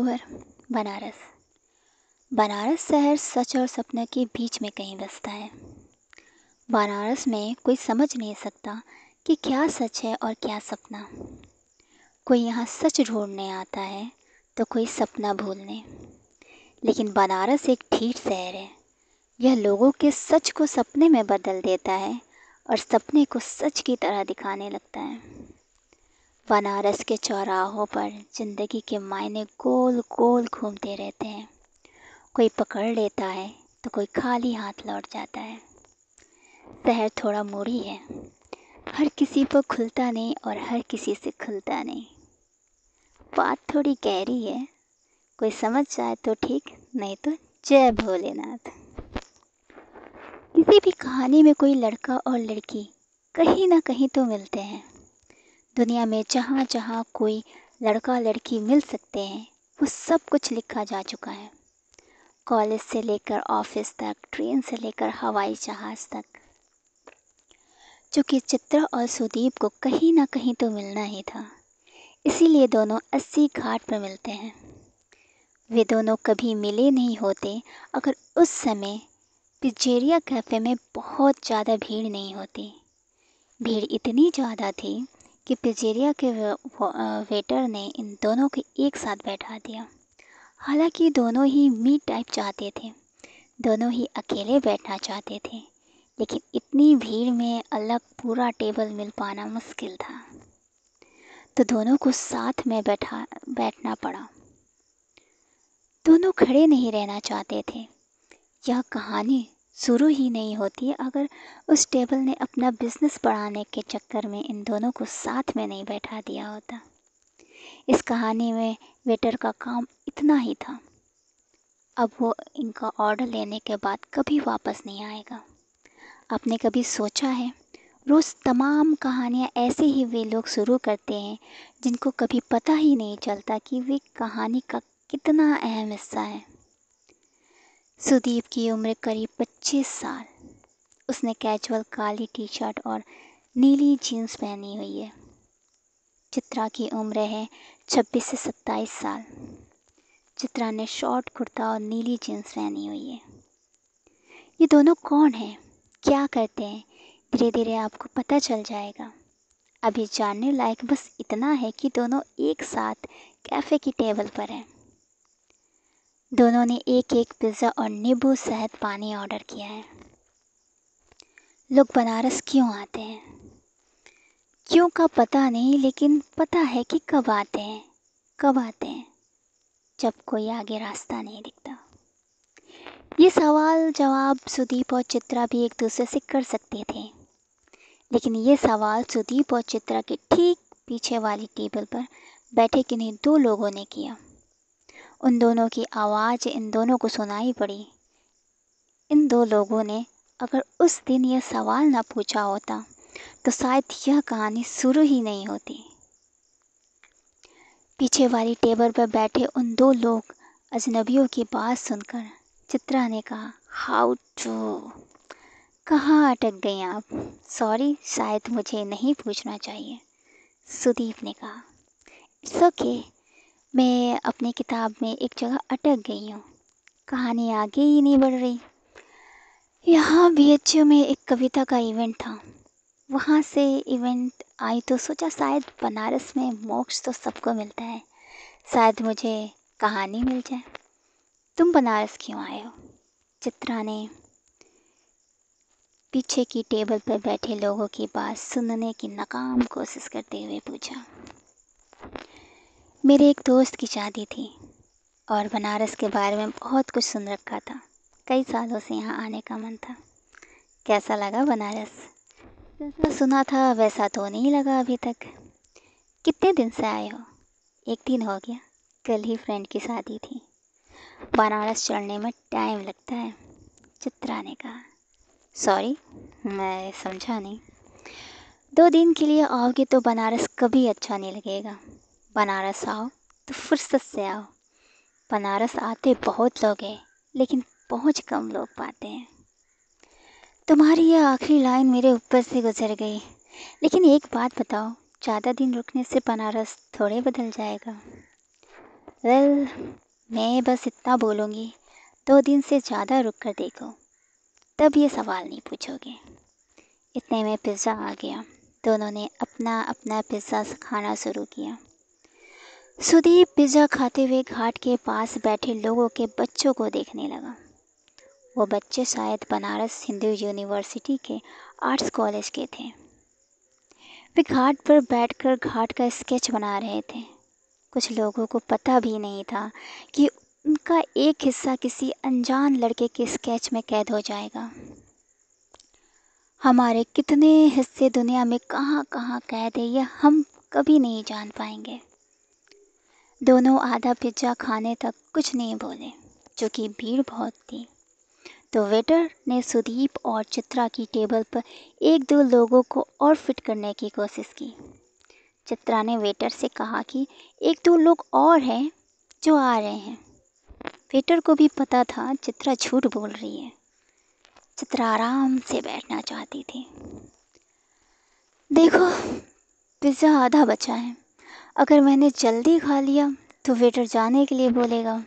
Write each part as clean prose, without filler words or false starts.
धरोहर बनारस। बनारस शहर सच और सपने के बीच में कहीं बसता है। बनारस में कोई समझ नहीं सकता कि क्या सच है और क्या सपना। कोई यहाँ सच ढूंढने आता है तो कोई सपना भूलने। लेकिन बनारस एक ठीक शहर है। यह लोगों के सच को सपने में बदल देता है और सपने को सच की तरह दिखाने लगता है। बनारस के चौराहों पर जिंदगी के मायने गोल गोल घूमते रहते हैं। कोई पकड़ लेता है तो कोई खाली हाथ लौट जाता है। शहर थोड़ा मूड़ी है, हर किसी पर खुलता नहीं और हर किसी से खुलता नहीं। बात थोड़ी गहरी है, कोई समझ जाए तो ठीक, नहीं तो जय भोलेनाथ। किसी भी कहानी में कोई लड़का और लड़की कहीं ना कहीं तो मिलते हैं। दुनिया में जहाँ जहाँ कोई लड़का लड़की मिल सकते हैं वो सब कुछ लिखा जा चुका है। कॉलेज से लेकर ऑफिस तक, ट्रेन से लेकर हवाई जहाज़ तक। चूँकि चित्रा और सुदीप को कहीं ना कहीं तो मिलना ही था, इसीलिए दोनों 80 घाट पर मिलते हैं। वे दोनों कभी मिले नहीं होते अगर उस समय पिज्जेरिया कैफ़े में बहुत ज़्यादा भीड़ नहीं होती। भीड़ इतनी ज़्यादा थी कि पिज्जेरिया के वेटर ने इन दोनों को एक साथ बैठा दिया। हालांकि दोनों ही मी टाइप चाहते थे, दोनों ही अकेले बैठना चाहते थे, लेकिन इतनी भीड़ में अलग पूरा टेबल मिल पाना मुश्किल था, तो दोनों को साथ में बैठना पड़ा। दोनों खड़े नहीं रहना चाहते थे। यह कहानी शुरू ही नहीं होती अगर उस टेबल ने अपना बिजनेस बढ़ाने के चक्कर में इन दोनों को साथ में नहीं बैठा दिया होता। इस कहानी में वेटर का काम इतना ही था। अब वो इनका ऑर्डर लेने के बाद कभी वापस नहीं आएगा। आपने कभी सोचा है, रोज़ तमाम कहानियाँ ऐसे ही वे लोग शुरू करते हैं जिनको कभी पता ही नहीं चलता कि वे कहानी का कितना अहम हिस्सा है। सुदीप की उम्र करीब 25 साल। उसने कैजुअल काली टी शर्ट और नीली जीन्स पहनी हुई है। चित्रा की उम्र है 26 से 27 साल। चित्रा ने शॉर्ट कुर्ता और नीली जीन्स पहनी हुई है। ये दोनों कौन हैं, क्या करते हैं, धीरे धीरे आपको पता चल जाएगा। अभी जानने लायक बस इतना है कि दोनों एक साथ कैफ़े की टेबल पर हैं। दोनों ने एक एक पिज़्ज़ा और नींबू शहद पानी ऑर्डर किया है। लोग बनारस क्यों आते हैं? क्यों का पता नहीं, लेकिन पता है कि कब आते हैं। कब आते हैं? जब कोई आगे रास्ता नहीं दिखता। ये सवाल जवाब सुदीप और चित्रा भी एक दूसरे से कर सकते थे, लेकिन ये सवाल सुदीप और चित्रा के ठीक पीछे वाली टेबल पर बैठे किन्हीं दो लोगों ने किया। उन दोनों की आवाज़ इन दोनों को सुनाई पड़ी। इन दो लोगों ने अगर उस दिन यह सवाल ना पूछा होता तो शायद यह कहानी शुरू ही नहीं होती। पीछे वाली टेबल पर बैठे उन दो लोग अजनबियों की बात सुनकर चित्रा ने कहा, हाउ टू, कहाँ अटक गई आप? सॉरी, शायद मुझे नहीं पूछना चाहिए। सुदीप ने कहा, इट्स ओके, मैं अपनी किताब में एक जगह अटक गई हूँ, कहानी आगे ही नहीं बढ़ रही। यहाँ बीएचयू में एक कविता का इवेंट था, वहाँ से इवेंट आई तो सोचा शायद बनारस में मोक्ष तो सबको मिलता है, शायद मुझे कहानी मिल जाए। तुम बनारस क्यों आए हो? चित्रा ने पीछे की टेबल पर बैठे लोगों की बात सुनने की नाकाम कोशिश करते हुए पूछा। मेरे एक दोस्त की शादी थी और बनारस के बारे में बहुत कुछ सुन रखा था। कई सालों से यहाँ आने का मन था। कैसा लगा बनारस? जैसा सुना था वैसा तो नहीं लगा अभी तक। कितने दिन से आए हो? एक दिन हो गया, कल ही फ्रेंड की शादी थी। बनारस चढ़ने में टाइम लगता है, चित्रा ने कहा। सॉरी, मैं समझा नहीं। 2 दिन के लिए आओगे तो बनारस कभी अच्छा नहीं लगेगा। बनारस आओ तो फुर्सत से आओ। बनारस आते बहुत लोग हैं, लेकिन पहुंच कम लोग पाते हैं। तुम्हारी यह आखिरी लाइन मेरे ऊपर से गुजर गई, लेकिन एक बात बताओ, ज़्यादा दिन रुकने से बनारस थोड़े बदल जाएगा। वेल, मैं बस इतना बोलूँगी, 2 दिन से ज़्यादा रुक कर देखो, तब ये सवाल नहीं पूछोगे। इतने में पिज़्ज़ा आ गया। दोनों ने अपना अपना पिज़्ज़ा खाना शुरू किया। सुदीप पिज़्ज़ा खाते हुए घाट के पास बैठे लोगों के बच्चों को देखने लगा। वो बच्चे शायद बनारस हिंदू यूनिवर्सिटी के आर्ट्स कॉलेज के थे। वे घाट पर बैठकर घाट का स्केच बना रहे थे। कुछ लोगों को पता भी नहीं था कि उनका एक हिस्सा किसी अनजान लड़के के स्केच में कैद हो जाएगा। हमारे कितने हिस्से दुनिया में कहाँ कहाँ कैद है, यह हम कभी नहीं जान पाएंगे। दोनों आधा पिज्ज़ा खाने तक कुछ नहीं बोले, क्योंकि भीड़ बहुत थी। तो वेटर ने सुदीप और चित्रा की टेबल पर 1-2 लोगों को और फिट करने की कोशिश की। चित्रा ने वेटर से कहा कि 1-2 लोग और हैं जो आ रहे हैं। वेटर को भी पता था चित्रा झूठ बोल रही है। चित्रा आराम से बैठना चाहती थी। देखो, पिज़्ज़ा आधा बचा है। अगर मैंने जल्दी खा लिया तो वेटर जाने के लिए बोलेगा।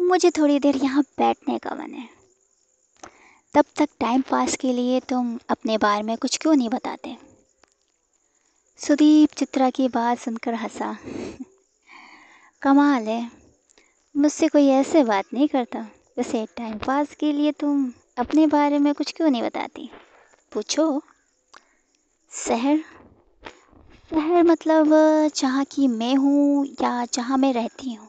मुझे थोड़ी देर यहाँ बैठने का मन है। तब तक टाइम पास के लिए तुम अपने बारे में कुछ क्यों नहीं बताते? सुदीप चित्रा की बात सुनकर हंसा। कमाल है, मुझसे कोई ऐसे बात नहीं करता। वैसे टाइम पास के लिए तुम अपने बारे में कुछ क्यों नहीं बताती? पूछो। शहर शहर मतलब जहाँ की मैं हूँ या जहाँ मैं रहती हूँ।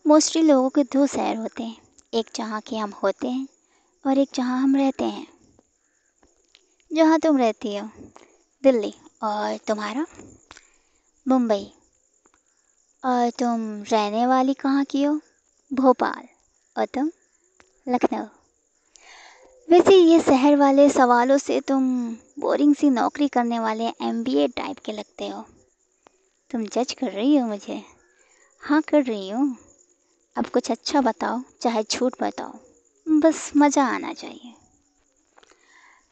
मोस्टली लोगों के 2 शहर होते हैं, एक जहाँ के हम होते हैं और एक जहाँ हम रहते हैं। जहाँ तुम रहती हो दिल्ली, और तुम्हारा? मुंबई। और तुम रहने वाली कहाँ की हो? भोपाल। और तुम? लखनऊ। वैसे ये शहर वाले सवालों से तुम बोरिंग सी नौकरी करने वाले एमबीए टाइप के लगते हो। तुम जज कर रही हो मुझे? हाँ, कर रही हूँ। अब कुछ अच्छा बताओ, चाहे झूठ बताओ, बस मज़ा आना चाहिए।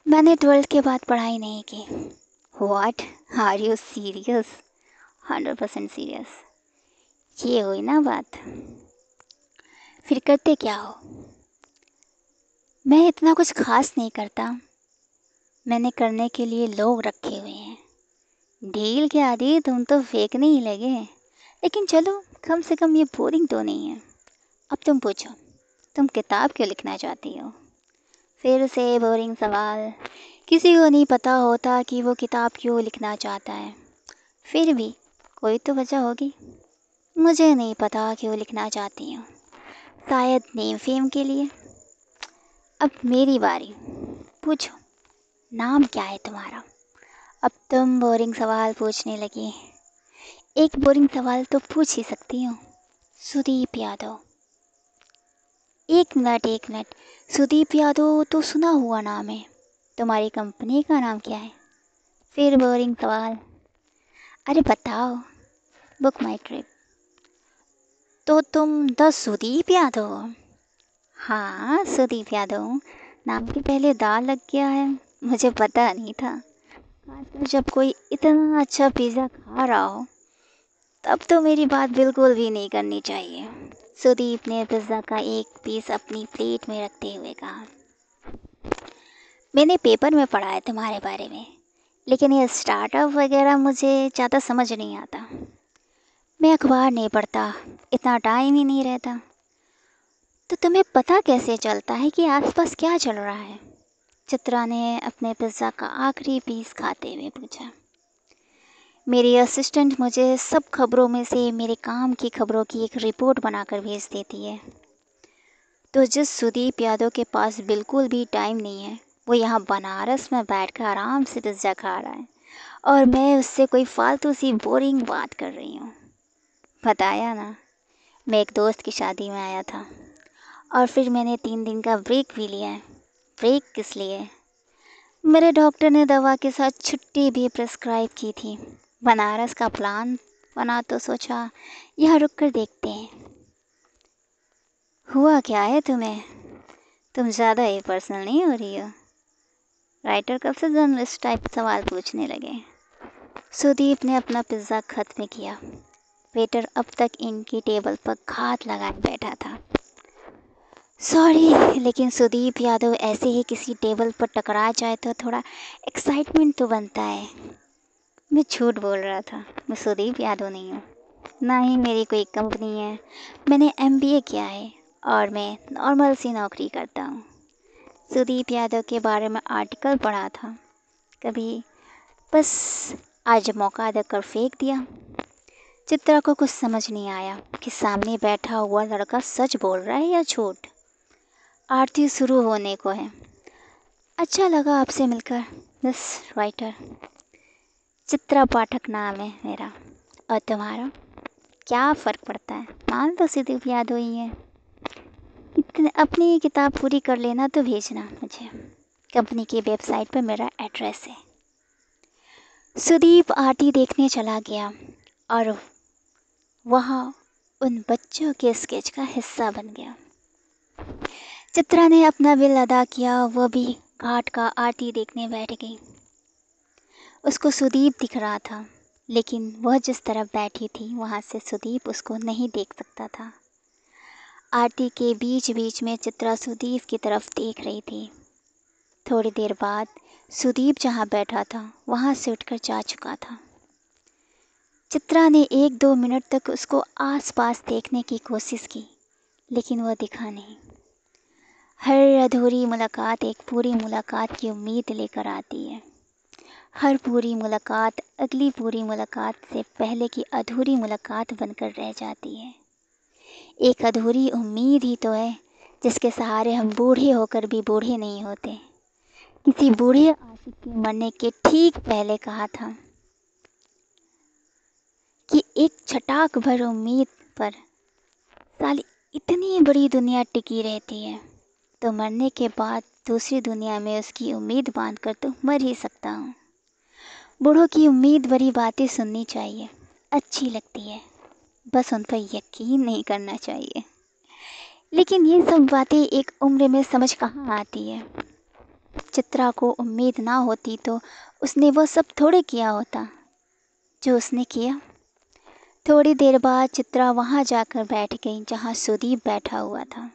मैंने 12th के बाद पढ़ाई नहीं की। What, are you serious? 100% serious. ये हुई ना बात। फिर करते क्या हो? मैं इतना कुछ खास नहीं करता। मैंने करने के लिए लोग रखे हुए हैं। ढील के आदि तुम तो फेंकने ही लगे। लेकिन चलो, कम से कम ये बोरिंग तो नहीं है। अब तुम पूछो, तुम किताब क्यों लिखना चाहती हो? फिर से बोरिंग सवाल। किसी को नहीं पता होता कि वो किताब क्यों लिखना चाहता है। फिर भी कोई तो वजह होगी। मुझे नहीं पता क्यों लिखना चाहती हूँ। शायद नेम फेम के लिए। अब मेरी बारी। पूछो, नाम क्या है तुम्हारा? अब तुम बोरिंग सवाल पूछने लगी। एक बोरिंग सवाल तो पूछ ही सकती हूँ। सुदीप यादव। एक मिनट। सुदीप यादव तो सुना हुआ नाम है। तुम्हारी कंपनी का नाम क्या है? फिर बोरिंग सवाल। अरे बताओ। बुक माई ट्रिप। तो तुम द सुदीप यादव हो? हाँ, सुदीप यादव। नाम के पहले दाल लग गया है। मुझे पता नहीं था। खासकर जब कोई इतना अच्छा पिज़्ज़ा खा रहा हो, तब तो मेरी बात बिल्कुल भी नहीं करनी चाहिए। सुदीप ने पिज़्ज़ा का एक पीस अपनी प्लेट में रखते हुए कहा। मैंने पेपर में पढ़ा है तुम्हारे बारे में, लेकिन ये स्टार्टअप वगैरह मुझे ज़्यादा समझ नहीं आता। मैं अखबार नहीं पढ़ता, इतना टाइम ही नहीं रहता। तो तुम्हें पता कैसे चलता है कि आसपास क्या चल रहा है? चित्रा ने अपने पिज़्ज़ा का आखिरी पीस खाते हुए पूछा। मेरी असिस्टेंट मुझे सब खबरों में से मेरे काम की खबरों की एक रिपोर्ट बनाकर भेज देती है। तो जिस सुदीप यादव के पास बिल्कुल भी टाइम नहीं है, वो यहाँ बनारस में बैठकर आराम से पिज़्ज़ा खा रहा है, और मैं उससे कोई फालतू सी बोरिंग बात कर रही हूँ। बताया ना, मैं एक दोस्त की शादी में आया था, और फिर मैंने 3 दिन का ब्रेक भी लिया है। ब्रेक किस लिए? मेरे डॉक्टर ने दवा के साथ छुट्टी भी प्रिस्क्राइब की थी। बनारस का प्लान बना तो सोचा यहाँ रुक कर देखते हैं। हुआ क्या है तुम्हें? तुम ज़्यादा ही पर्सनल नहीं हो रही हो? राइटर कब से जर्नलिस्ट टाइप सवाल पूछने लगे। सुदीप ने अपना पिज़्ज़ा खत्म किया। वेटर अब तक इनकी टेबल पर घात लगाए बैठा था। सॉरी, लेकिन सुदीप यादव ऐसे ही किसी टेबल पर टकरा जाए तो थोड़ा एक्साइटमेंट तो बनता है। मैं झूठ बोल रहा था, मैं सुदीप यादव नहीं हूँ, ना ही मेरी कोई कंपनी है। मैंने एमबीए किया है और मैं नॉर्मल सी नौकरी करता हूँ। सुदीप यादव के बारे में आर्टिकल पढ़ा था कभी, बस आज मौका देकर फेंक दिया। चित्रा को कुछ समझ नहीं आया कि सामने बैठा हुआ लड़का सच बोल रहा है या झूठ। आरती शुरू होने को है। अच्छा लगा आपसे मिलकर मिस राइटर। चित्रा पाठक नाम है मेरा। और तुम्हारा? क्या फ़र्क पड़ता है, मान तो सुदीप यादव ही है। अपनी किताब पूरी कर लेना तो भेजना मुझे। कंपनी की वेबसाइट पर मेरा एड्रेस है। सुदीप आरती देखने चला गया और वहाँ उन बच्चों के स्केच का हिस्सा बन गया। चित्रा ने अपना बिल अदा किया, वह भी घाट का आरती देखने बैठ गई। उसको सुदीप दिख रहा था, लेकिन वह जिस तरफ बैठी थी वहाँ से सुदीप उसको नहीं देख सकता था। आरती के बीच बीच में चित्रा सुदीप की तरफ देख रही थी। थोड़ी देर बाद सुदीप जहाँ बैठा था वहाँ से उठकर जा चुका था। चित्रा ने 1-2 मिनट तक उसको आसपास देखने की कोशिश की, लेकिन वह दिखा नहीं। हर अधूरी मुलाकात एक पूरी मुलाकात की उम्मीद लेकर आती है। हर पूरी मुलाकात अगली पूरी मुलाकात से पहले की अधूरी मुलाकात बनकर रह जाती है। एक अधूरी उम्मीद ही तो है जिसके सहारे हम बूढ़े होकर भी बूढ़े नहीं होते। किसी बूढ़े आशिक के मरने के ठीक पहले कहा था कि एक छटाक भर उम्मीद पर साली इतनी बड़ी दुनिया टिकी रहती है, तो मरने के बाद दूसरी दुनिया में उसकी उम्मीद बांध कर तो मर ही सकता हूँ। बूढ़ों की उम्मीद भरी बातें सुननी चाहिए, अच्छी लगती है, बस उन पर यकीन नहीं करना चाहिए। लेकिन ये सब बातें एक उम्र में समझ कहाँ आती है। चित्रा को उम्मीद ना होती तो उसने वो सब थोड़े किया होता जो उसने किया। थोड़ी देर बाद चित्रा वहाँ जाकर बैठ गई जहाँ सुदीप बैठा हुआ था।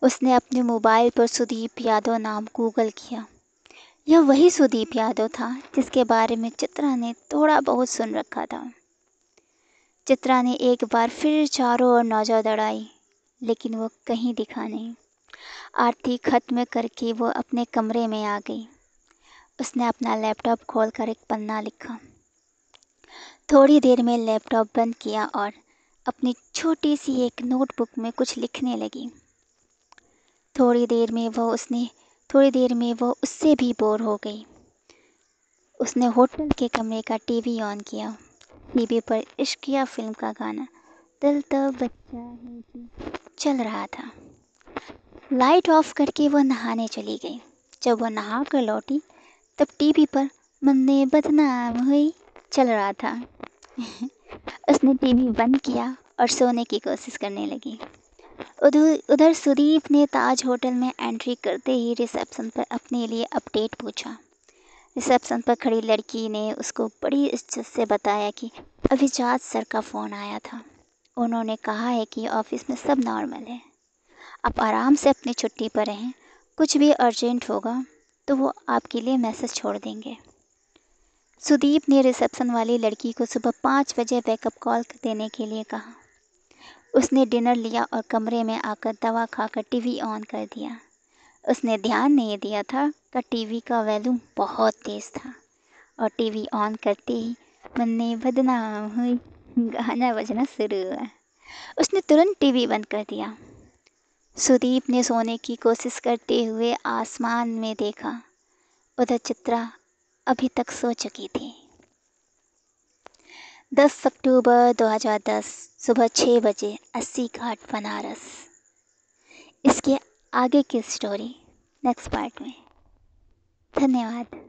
उसने अपने मोबाइल पर सुदीप यादव नाम गूगल किया। यह वही सुदीप यादव था जिसके बारे में चित्रा ने थोड़ा बहुत सुन रखा था। चित्रा ने एक बार फिर चारों ओर नजर दौड़ाई, लेकिन वो कहीं दिखा नहीं। आरती खत्म करके वो अपने कमरे में आ गई। उसने अपना लैपटॉप खोलकर एक पन्ना लिखा। थोड़ी देर में लैपटॉप बंद किया और अपनी छोटी सी एक नोटबुक में कुछ लिखने लगी। थोड़ी देर में वो उससे भी बोर हो गई। उसने होटल के कमरे का टीवी ऑन किया। टीवी पर इश्किया फिल्म का गाना दिल तो बच्चा है जी चल रहा था। लाइट ऑफ करके वो नहाने चली गई। जब वो नहा कर लौटी तब टीवी पर मन्ने बदनाम हुई चल रहा था। उसने टीवी बंद किया और सोने की कोशिश करने लगी। उधर सुदीप ने ताज होटल में एंट्री करते ही रिसेप्शन पर अपने लिए अपडेट पूछा। रिसेप्शन पर खड़ी लड़की ने उसको बड़ी इज्जत से बताया कि अभिजात सर का फ़ोन आया था। उन्होंने कहा है कि ऑफिस में सब नॉर्मल है, आप आराम से अपनी छुट्टी पर रहें। कुछ भी अर्जेंट होगा तो वो आपके लिए मैसेज छोड़ देंगे। सुदीप ने रिसेप्शन वाली लड़की को सुबह 5 बजे बैकअप कॉल देने के लिए कहा। उसने डिनर लिया और कमरे में आकर दवा खाकर टीवी ऑन कर दिया। उसने ध्यान नहीं दिया था कि टीवी का वॉल्यूम बहुत तेज़ था और टीवी ऑन करते ही मन्ने बदनाम हुई गाना बजना शुरू हुआ। उसने तुरंत टीवी बंद कर दिया। सुदीप ने सोने की कोशिश करते हुए आसमान में देखा। उधर चित्रा अभी तक सो चुकी थी। 10 अक्टूबर 2010 सुबह 6 बजे 80 घाट बनारस। इसके आगे की स्टोरी नेक्स्ट पार्ट में। धन्यवाद।